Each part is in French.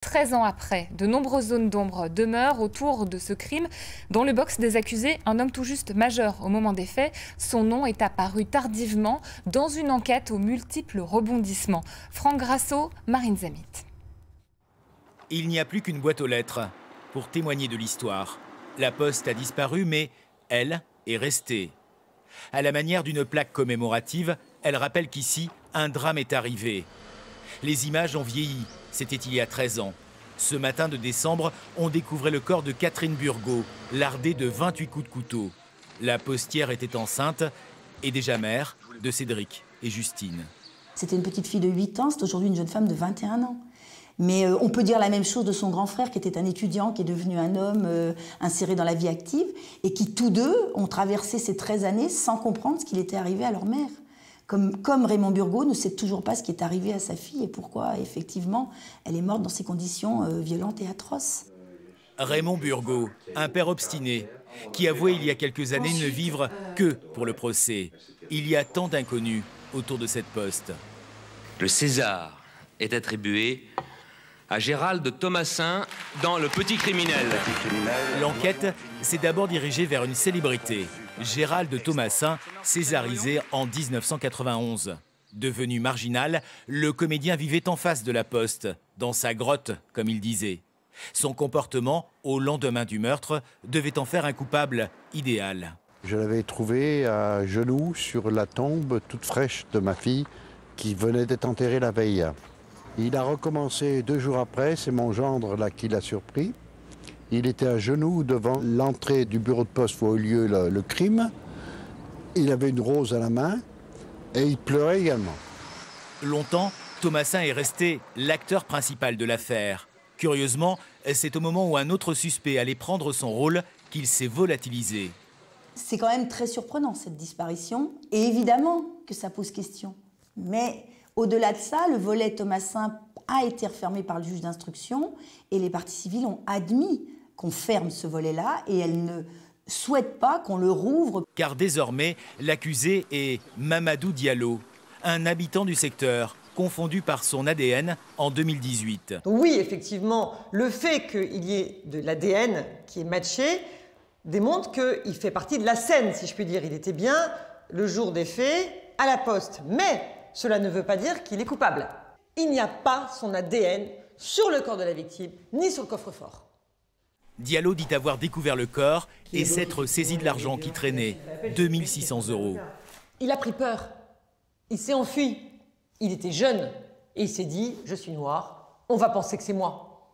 13 ans après, de nombreuses zones d'ombre demeurent autour de ce crime. Dans le box des accusés, un homme tout juste majeur au moment des faits. Son nom est apparu tardivement dans une enquête aux multiples rebondissements. Franck Grasso, Marine Zamit. Il n'y a plus qu'une boîte aux lettres pour témoigner de l'histoire. La poste a disparu, mais elle est restée. À la manière d'une plaque commémorative, elle rappelle qu'ici, un drame est arrivé. Les images ont vieilli, c'était il y a 13 ans. Ce matin de décembre, on découvrait le corps de Catherine Burgot, lardée de 28 coups de couteau. La postière était enceinte et déjà mère de Cédric et Justine. C'était une petite fille de 8 ans, c'est aujourd'hui une jeune femme de 21 ans. Mais on peut dire la même chose de son grand frère, qui était un étudiant, qui est devenu un homme inséré dans la vie active, et qui, tous deux, ont traversé ces 13 années sans comprendre ce qu'il était arrivé à leur mère. Comme Raymond Burgot ne sait toujours pas ce qui est arrivé à sa fille et pourquoi, effectivement, elle est morte dans ces conditions violentes et atroces. Raymond Burgot, un père obstiné, qui avouait il y a quelques années ne vivre que pour le procès. Il y a tant d'inconnus autour de cette poste. Le César est attribué à Gérald Thomassin dans Le Petit Criminel. L'enquête s'est d'abord dirigée vers une célébrité, Gérald Thomassin, césarisé en 1991. Devenu marginal, le comédien vivait en face de la poste, dans sa grotte, comme il disait. Son comportement, au lendemain du meurtre, devait en faire un coupable idéal. Je l'avais trouvé à genoux sur la tombe toute fraîche de ma fille qui venait d'être enterrée la veille. Il a recommencé 2 jours après, c'est mon gendre là qui l'a surpris. Il était à genoux devant l'entrée du bureau de poste où a eu lieu le crime. Il avait une rose à la main et il pleurait également. Longtemps, Thomassin est resté l'acteur principal de l'affaire. Curieusement, c'est au moment où un autre suspect allait prendre son rôle qu'il s'est volatilisé. C'est quand même très surprenant, cette disparition, et évidemment que ça pose question. Mais au-delà de ça, le volet Thomassin a été refermé par le juge d'instruction et les parties civiles ont admis qu'on ferme ce volet-là et elles ne souhaitent pas qu'on le rouvre. Car désormais, l'accusé est Mamadou Diallo, un habitant du secteur, confondu par son ADN en 2018. Oui, effectivement, le fait qu'il y ait de l'ADN qui est matché démontre qu'il fait partie de la scène, si je puis dire. Il était bien, le jour des faits, à la poste. Mais cela ne veut pas dire qu'il est coupable. Il n'y a pas son ADN sur le corps de la victime, ni sur le coffre-fort. Diallo dit avoir découvert le corps et s'être saisi de l'argent qui traînait, 2 600 €. Il a pris peur. Il s'est enfui. Il était jeune. Et il s'est dit, je suis noir, on va penser que c'est moi.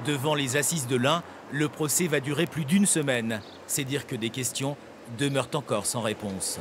Devant les assises de l'Ain, le procès va durer plus d'1 semaine. C'est dire que des questions demeurent encore sans réponse.